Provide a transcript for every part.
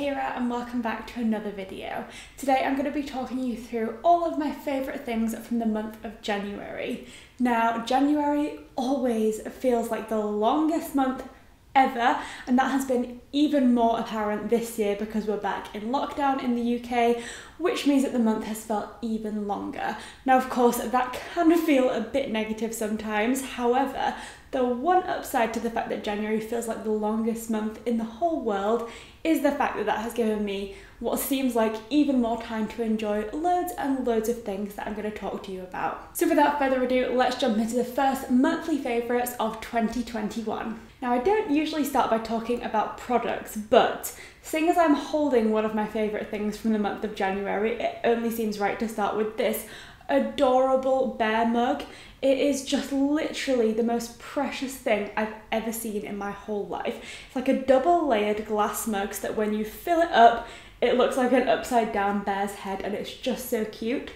Kira and welcome back to another video. Today I'm going to be talking you through all of my favourite things from the month of January. Now, January always feels like the longest month ever, and that has been even more apparent this year because we're back in lockdown in the UK, which means that the month has felt even longer. Now, of course, that can feel a bit negative sometimes. However, the one upside to the fact that January feels like the longest month in the whole world is the fact that that has given me what seems like even more time to enjoy loads and loads of things that I'm going to talk to you about. So without further ado, let's jump into the first monthly favourites of 2021. Now, I don't usually start by talking about products, but seeing as I'm holding one of my favourite things from the month of January, it only seems right to start with this adorable bear mug. It is just literally the most precious thing I've ever seen in my whole life. It's like a double layered glass mug so that when you fill it up, it looks like an upside down bear's head, and it's just so cute.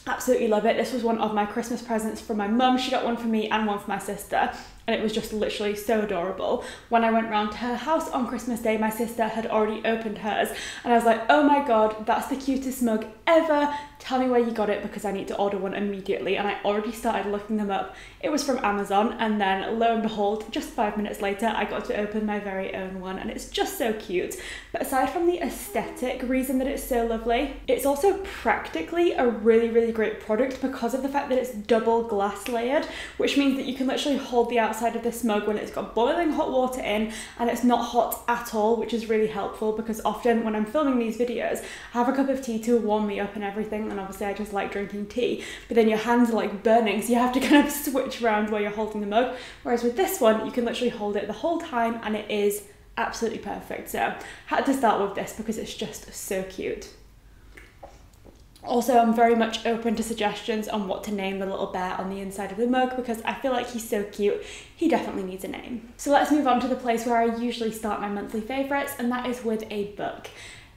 Absolutely love it. This was one of my Christmas presents from my mum. She got one for me and one for my sister, and it was just literally so adorable. When I went round to her house on Christmas Day, my sister had already opened hers, and I was like, oh my god, that's the cutest mug ever. Tell me where you got it because I need to order one immediately. And I already started looking them up. It was from Amazon, and then lo and behold, just 5 minutes later, I got to open my very own one, and it's just so cute. But aside from the aesthetic reason that it's so lovely, it's also practically a really great product because of the fact that it's double glass layered, which means that you can literally hold the outside of this mug when it's got boiling hot water in and it's not hot at all, which is really helpful because often when I'm filming these videos, I have a cup of tea to warm me up and everything, and obviously I just like drinking tea, but then your hands are like burning, so you have to kind of switch around where you're holding the mug, whereas with this one, you can literally hold it the whole time and it is absolutely perfect. So I had to start with this because it's just so cute. Also, I'm very much open to suggestions on what to name the little bear on the inside of the mug because I feel like he's so cute, he definitely needs a name. So let's move on to the place where I usually start my monthly favourites, and that is with a book.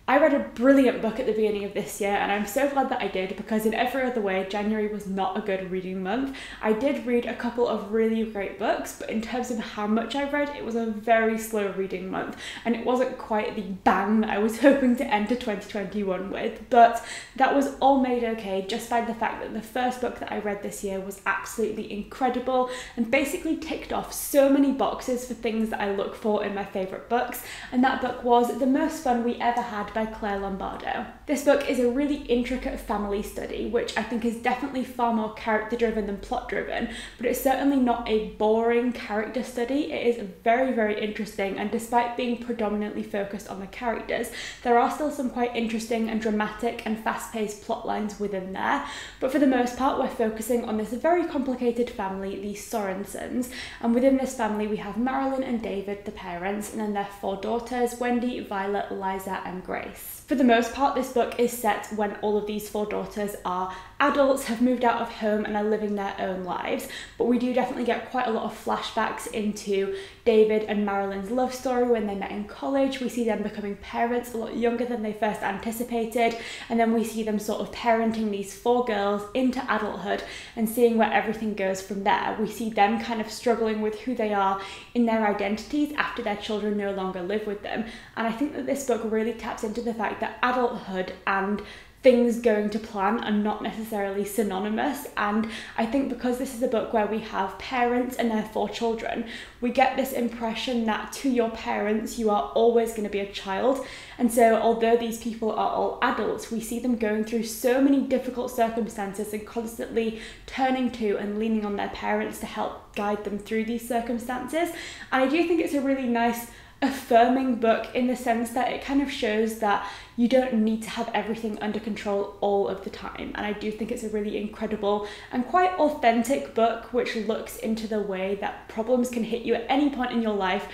I read a brilliant book at the beginning of this year, and I'm so glad that I did because in every other way, January was not a good reading month. I did read a couple of really great books, but in terms of how much I read, it was a very slow reading month, and it wasn't quite the bang that I was hoping to enter 2021 with, but that was all made okay just by the fact that the first book that I read this year was absolutely incredible and basically ticked off so many boxes for things that I look for in my favourite books, and that book was The Most Fun We Ever Had by Claire Lombardo. This book is a really intricate family study, which I think is definitely far more character driven than plot driven, but it's certainly not a boring character study. It is very interesting, and despite being predominantly focused on the characters, there are still some quite interesting and dramatic and fast-paced plot lines within there, but for the most part we're focusing on this very complicated family, the Sorensens, and within this family we have Marilyn and David, the parents, and then their 4 daughters, Wendy, Violet, Liza and Grace. For the most part, this book is set when all of these 4 daughters are adults, have moved out of home and are living their own lives, but we do definitely get quite a lot of flashbacks into David and Marilyn's love story when they met in college. We see them becoming parents a lot younger than they first anticipated, and then we see them sort of parenting these 4 girls into adulthood and seeing where everything goes from there. We see them kind of struggling with who they are in their identities after their children no longer live with them, and I think that this book really taps into the fact that adulthood and things going to plan are not necessarily synonymous, and I think because this is a book where we have parents and their 4 children, we get this impression that to your parents you are always going to be a child, and so although these people are all adults, we see them going through so many difficult circumstances and constantly turning to and leaning on their parents to help guide them through these circumstances. And I do think it's a really nice affirming book in the sense that it kind of shows that you don't need to have everything under control all of the time, and I do think it's a really incredible and quite authentic book which looks into the way that problems can hit you at any point in your life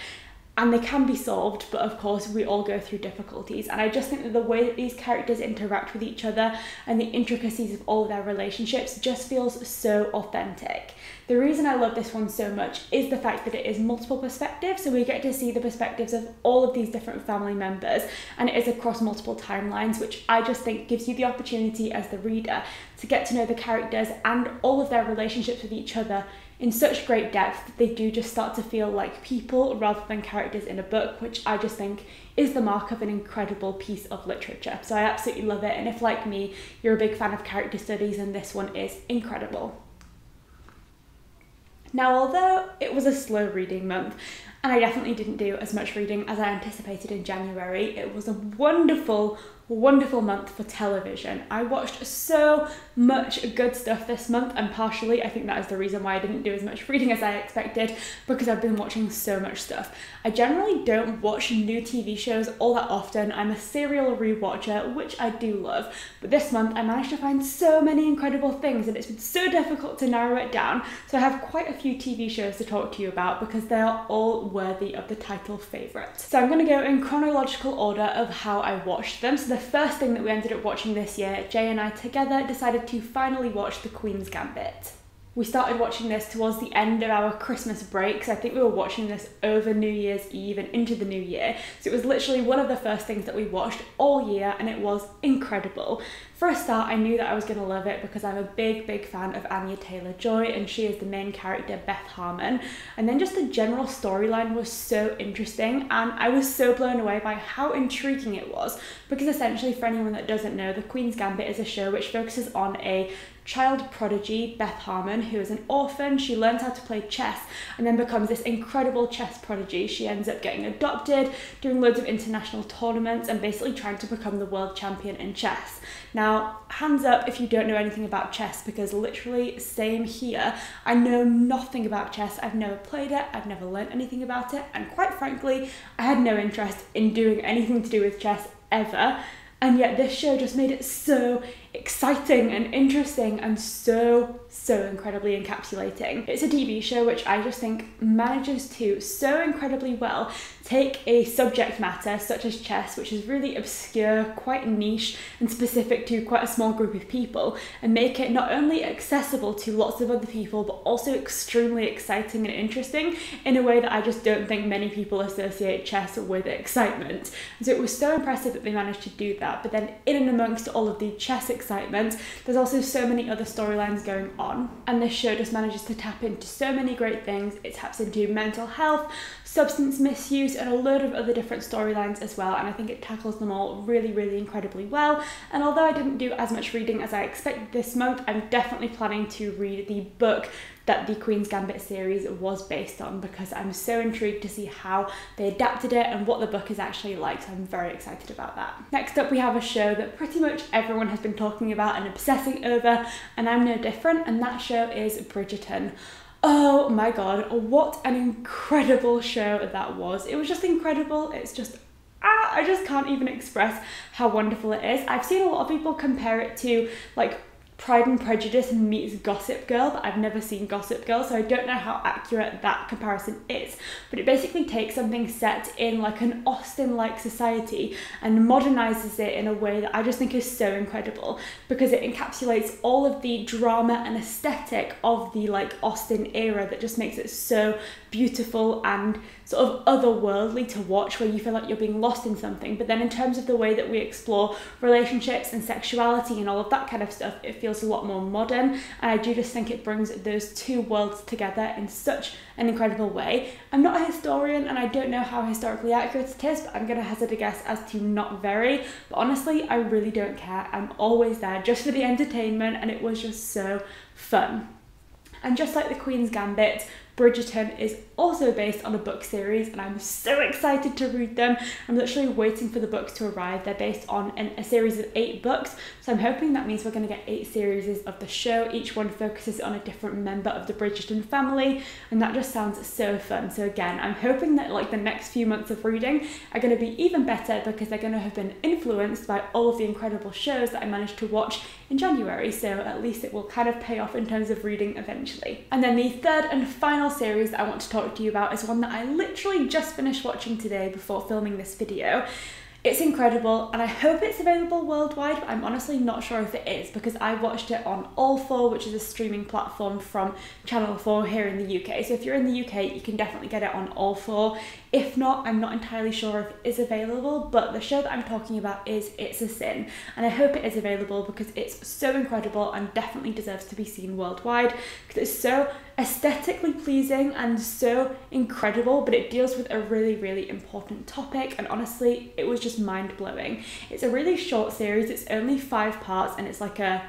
and they can be solved, but of course we all go through difficulties, and I just think that the way that these characters interact with each other and the intricacies of all of their relationships just feels so authentic. The reason I love this one so much is the fact that it is multiple perspectives, so we get to see the perspectives of all of these different family members, and it is across multiple timelines, which I just think gives you the opportunity as the reader to get to know the characters and all of their relationships with each other in such great depth that they do just start to feel like people rather than characters in a book, which I just think is the mark of an incredible piece of literature. So I absolutely love it, and if like me, you're a big fan of character studies, then this one is incredible. Now, although it was a slow reading month, and I definitely didn't do as much reading as I anticipated in January, it was a wonderful month for television. I watched so much good stuff this month, and partially I think that is the reason why I didn't do as much reading as I expected, because I've been watching so much stuff. I generally don't watch new TV shows all that often. I'm a serial rewatcher, which I do love, but this month I managed to find so many incredible things, and it's been so difficult to narrow it down. So I have quite a few TV shows to talk to you about because they are all worthy of the title favourite. So I'm going to go in chronological order of how I watched them. So the first thing that we ended up watching this year, Jay and I together decided to finally watch The Queen's Gambit. We started watching this towards the end of our Christmas break, so I think we were watching this over New Year's Eve and into the new year. So it was literally one of the first things that we watched all year, and it was incredible. For a start, I knew that I was going to love it because I'm a big fan of Anya Taylor-Joy, and she is the main character, Beth Harmon. And then just the general storyline was so interesting, and I was so blown away by how intriguing it was, because essentially, for anyone that doesn't know, The Queen's Gambit is a show which focuses on a child prodigy, Beth Harmon, who is an orphan. She learns how to play chess and then becomes this incredible chess prodigy. She ends up getting adopted, doing loads of international tournaments, and basically trying to become the world champion in chess. Now, hands up if you don't know anything about chess, because literally same here. I know nothing about chess. I've never played it, I've never learned anything about it, and quite frankly, I had no interest in doing anything to do with chess ever. And yet this show just made it so exciting and interesting and so incredibly encapsulating. It's a TV show which I just think manages to so incredibly well take a subject matter such as chess, which is really obscure, quite niche and specific to quite a small group of people, and make it not only accessible to lots of other people but also extremely exciting and interesting in a way that I just don't think many people associate chess with excitement. And so it was so impressive that they managed to do that, but then in and amongst all of the chess excitement, there's also so many other storylines going on, and this show just manages to tap into so many great things. It taps into mental health, substance misuse, and a load of other different storylines as well, and I think it tackles them all really incredibly well. And although I didn't do as much reading as I expected this month, I'm definitely planning to read the book that the Queen's Gambit series was based on, because I'm so intrigued to see how they adapted it and what the book is actually like, so I'm very excited about that. Next up, we have a show that pretty much everyone has been talking about and obsessing over, and I'm no different, and that show is Bridgerton. Oh my god, what an incredible show that was. It was just incredible. It's just I just can't even express how wonderful it is. I've seen a lot of people compare it to like Pride and Prejudice meets Gossip Girl, but I've never seen Gossip Girl, so I don't know how accurate that comparison is. But it basically takes something set in like an Austen-like society and modernizes it in a way that I just think is so incredible, because it encapsulates all of the drama and aesthetic of the like Austen era that just makes it so beautiful and sort of otherworldly to watch, where you feel like you're being lost in something. But then in terms of the way that we explore relationships and sexuality and all of that kind of stuff, it feels a lot more modern, and I do just think it brings those two worlds together in such an incredible way. I'm not a historian and I don't know how historically accurate it is, but I'm going to hazard a guess as to not very, but honestly I really don't care. I'm always there just for the entertainment, and it was just so fun. And just like The Queen's Gambit, Bridgerton is also based on a book series, and I'm so excited to read them. I'm literally waiting for the books to arrive. They're based on a series of 8 books, so I'm hoping that means we're going to get 8 series of the show. Each one focuses on a different member of the Bridgerton family, and that just sounds so fun. So again, I'm hoping that like the next few months of reading are going to be even better, because they're going to have been influenced by all of the incredible shows that I managed to watch in January, so at least it will kind of pay off in terms of reading eventually. And then the third and final series that I want to talk to you about is one that I literally just finished watching today before filming this video. It's incredible, and I hope it's available worldwide, but I'm honestly not sure if it is, because I watched it on All4, which is a streaming platform from Channel 4 here in the UK. So if you're in the UK, you can definitely get it on All4. If not, I'm not entirely sure if it is available, but the show that I'm talking about is It's a Sin, and I hope it is available because it's so incredible and definitely deserves to be seen worldwide, because it's so aesthetically pleasing and so incredible, but it deals with a really, really important topic, and honestly, it was just mind-blowing. It's a really short series, it's only 5 parts, and it's like a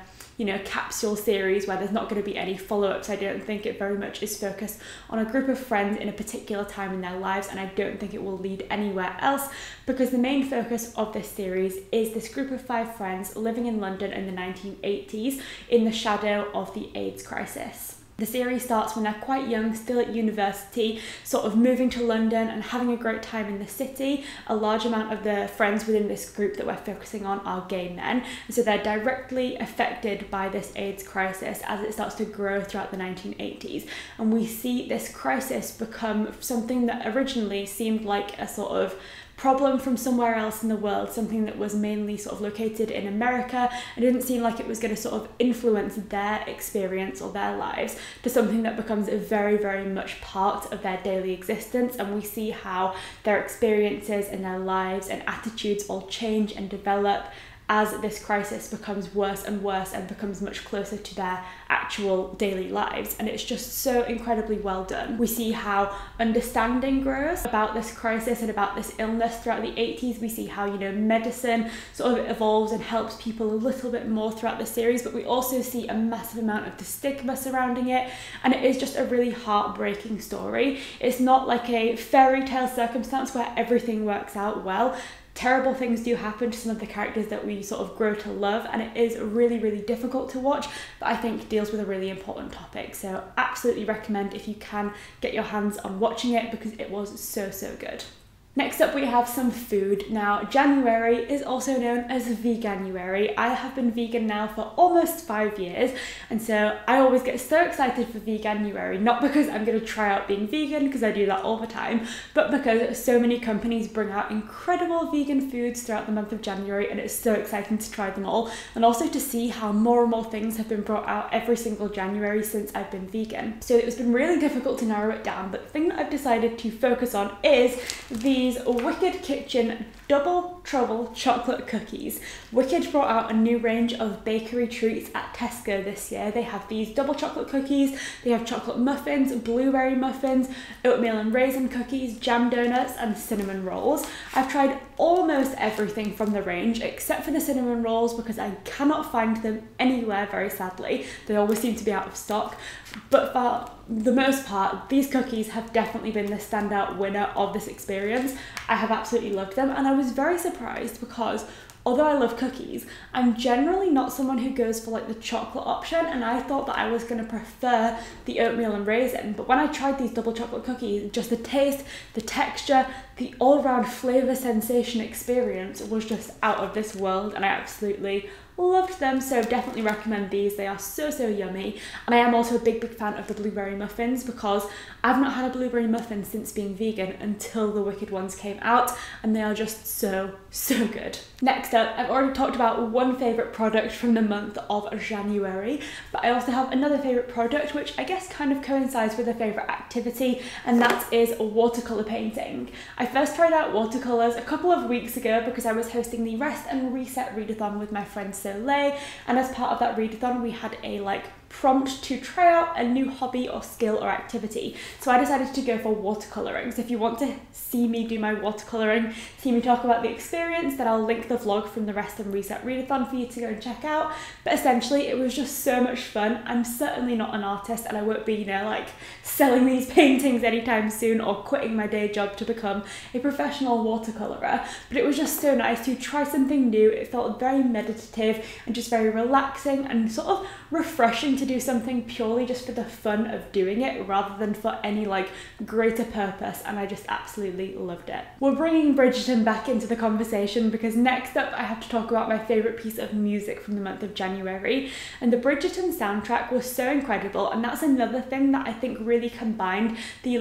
capsule series where there's not going to be any follow-ups. I don't think it very much is focused on a group of friends in a particular time in their lives, and I don't think it will lead anywhere else, because the main focus of this series is this group of 5 friends living in London in the 1980s in the shadow of the AIDS crisis. The series starts when they're quite young, still at university, sort of moving to London and having a great time in the city. A large amount of the friends within this group that we're focusing on are gay men, and so they're directly affected by this AIDS crisis as it starts to grow throughout the 1980s. And we see this crisis become something that originally seemed like a sort of problem from somewhere else in the world, something that was mainly sort of located in America. It didn't seem like it was going to sort of influence their experience or their lives, to something that becomes a very, very much part of their daily existence. And we see how their experiences and their lives and attitudes all change and develop as this crisis becomes worse and worse and becomes much closer to their actual daily lives. And it's just so incredibly well done. We see how understanding grows about this crisis and about this illness throughout the 80s. We see how, medicine sort of evolves and helps people a little bit more throughout the series, but we also see a massive amount of the stigma surrounding it, and it is just a really heartbreaking story. It's not like a fairy tale circumstance where everything works out well. Terrible things do happen to some of the characters that we sort of grow to love, and it is really, really difficult to watch, but I think deals with a really important topic. So absolutely recommend if you can get your hands on watching it, because it was so, so good. Next up, we have some food. Now, January is also known as Veganuary. I have been vegan now for almost 5 years, and so I always get so excited for Veganuary, not because I'm going to try out being vegan, because I do that all the time, but because so many companies bring out incredible vegan foods throughout the month of January, and it's so exciting to try them all, and also to see how more and more things have been brought out every single January since I've been vegan. So it's been really difficult to narrow it down, but the thing that I've decided to focus on is these Wicked Kitchen Double Trouble chocolate cookies. Wicked brought out a new range of bakery treats at Tesco this year. They have these double chocolate cookies, they have chocolate muffins, blueberry muffins, oatmeal and raisin cookies, jam donuts, and cinnamon rolls. I've tried almost everything from the range except for the cinnamon rolls, because I cannot find them anywhere, very sadly. They always seem to be out of stock, but for the most part, these cookies have definitely been the standout winner of this experience. I have absolutely loved them, and I was very surprised because although I love cookies, I'm generally not someone who goes for like the chocolate option, and I thought that I was going to prefer the oatmeal and raisin. But when I tried these double chocolate cookies, just the taste, the texture, the all-round flavour sensation experience was just out of this world, and I absolutely loved them. So definitely recommend these. They are so, so yummy. And I am also a big fan of the blueberry muffins, because I've not had a blueberry muffin since being vegan until the Wicked ones came out, and they are just so, so good. Next up, I've already talked about one favourite product from the month of January, but I also have another favourite product which I guess kind of coincides with a favourite activity, and that is watercolour painting. I first tried out watercolours a couple of weeks ago because I was hosting the Rest and Reset readathon with my friend Soleil, and as part of that readathon we had a prompt to try out a new hobby or skill or activity. So I decided to go for watercolouring. So if you want to see me do my watercolouring, see me talk about the experience, then I'll link the vlog from the Rest and Reset readathon for you to go and check out. But essentially it was just so much fun. I'm certainly not an artist, and I won't be, selling these paintings anytime soon or quitting my day job to become a professional watercolorer. But it was just so nice to try something new. It felt very meditative and just very relaxing and sort of refreshing to do something purely just for the fun of doing it rather than for any greater purpose, and I just absolutely loved it. We're bringing Bridgerton back into the conversation because next up I have to talk about my favourite piece of music from the month of January, and the Bridgerton soundtrack was so incredible, and that's another thing that I think really combined the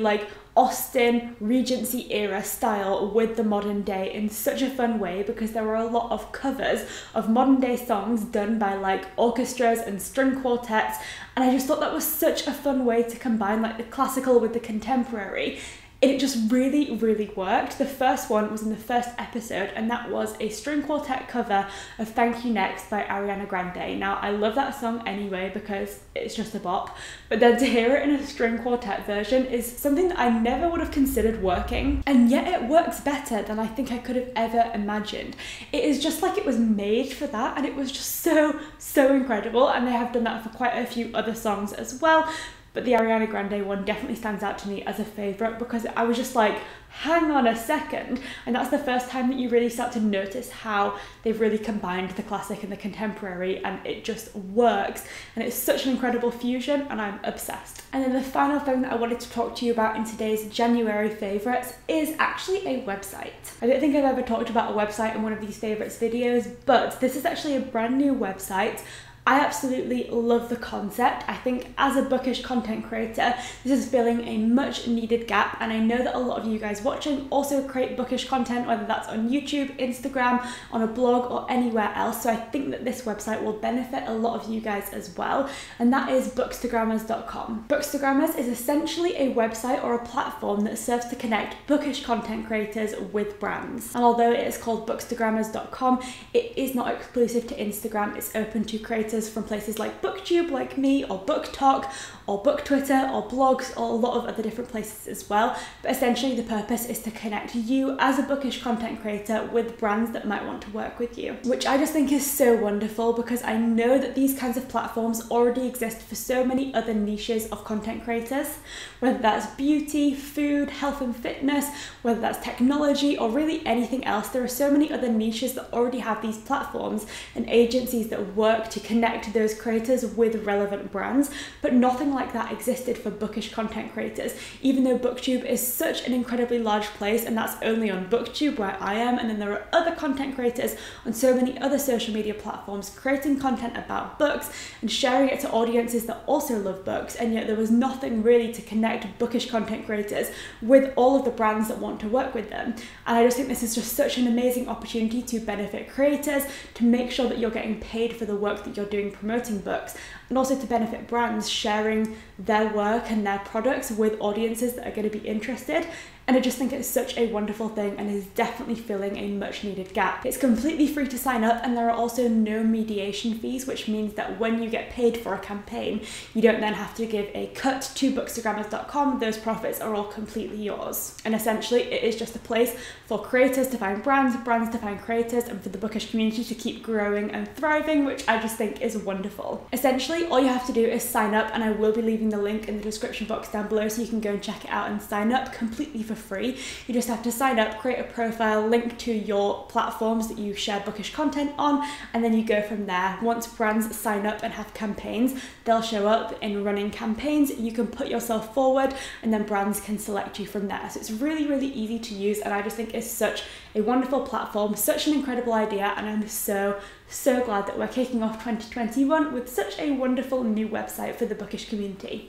Austen Regency era style with the modern day in such a fun way, because there were a lot of covers of modern day songs done by like orchestras and string quartets, and I just thought that was such a fun way to combine like the classical with the contemporary. And it just really, really worked. The first one was in the first episode, and that was a string quartet cover of Thank You Next by Ariana Grande. Now, I love that song anyway because it's just a bop, but then to hear it in a string quartet version is something that I never would have considered working, and yet it works better than I think I could have ever imagined. It is just like it was made for that, and it was just so, so incredible, and they have done that for quite a few other songs as well. But the Ariana Grande one definitely stands out to me as a favourite, because I was just like, hang on a second. And that's the first time that you really start to notice how they've really combined the classic and the contemporary, and it just works. And it's such an incredible fusion, and I'm obsessed. And then the final thing that I wanted to talk to you about in today's January favourites is actually a website. I don't think I've ever talked about a website in one of these favourites videos, but this is actually a brand new website. I absolutely love the concept. I think as a bookish content creator, this is filling a much needed gap, and I know that a lot of you guys watching also create bookish content, whether that's on YouTube, Instagram, on a blog, or anywhere else. So I think that this website will benefit a lot of you guys as well, and that is bookstagrammers.com. Bookstagrammers is essentially a website or a platform that serves to connect bookish content creators with brands. And although it is called bookstagrammers.com, it is not exclusive to Instagram. It's open to creators from places like BookTube, like me, or BookTok, or BookTwitter, or blogs, or a lot of other different places as well. But essentially the purpose is to connect you as a bookish content creator with brands that might want to work with you, which I just think is so wonderful, because I know that these kinds of platforms already exist for so many other niches of content creators, whether that's beauty, food, health and fitness, whether that's technology, or really anything else. There are so many other niches that already have these platforms and agencies that work to connect those creators with relevant brands, but nothing like that existed for bookish content creators, even though BookTube is such an incredibly large place, and that's only on BookTube where I am, and then there are other content creators on so many other social media platforms creating content about books and sharing it to audiences that also love books, and yet there was nothing really to connect bookish content creators with all of the brands that want to work with them. And I just think this is just such an amazing opportunity to benefit creators, to make sure that you're getting paid for the work that you're doing promoting books, and also to benefit brands sharing their work and their products with audiences that are going to be interested. And I just think it's such a wonderful thing, and is definitely filling a much needed gap. It's completely free to sign up, and there are also no mediation fees, which means that when you get paid for a campaign, you don't then have to give a cut to bookstagrammers.com. Those profits are all completely yours. And essentially it is just a place for creators to find brands, brands to find creators, and for the bookish community to keep growing and thriving, which I just think is wonderful. Essentially all you have to do is sign up, and I will be leaving the link in the description box down below so you can go and check it out and sign up completely for free. You just have to sign up, create a profile, link to your platforms that you share bookish content on, and then you go from there. Once brands sign up and have campaigns, they'll show up in running campaigns. You can put yourself forward, and then brands can select you from there. So it's really, really easy to use, and I just think it's such a wonderful platform, such an incredible idea, and I'm so glad that we're kicking off 2021 with such a wonderful new website for the bookish community.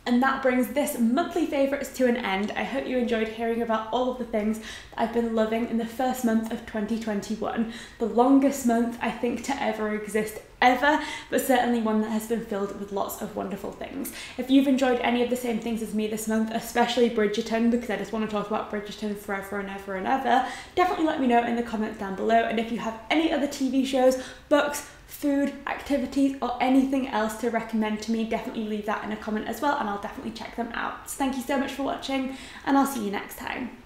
And that brings this monthly favourites to an end. I hope you enjoyed hearing about all of the things that I've been loving in the first month of 2021. The longest month I think to ever exist ever, but certainly one that has been filled with lots of wonderful things. If you've enjoyed any of the same things as me this month, especially Bridgerton, because I just want to talk about Bridgerton forever and ever and ever, definitely let me know in the comments down below. And if you have any other TV shows, books, food, activities, or anything else to recommend to me, definitely leave that in a comment as well, and I'll definitely check them out. So thank you so much for watching, and I'll see you next time.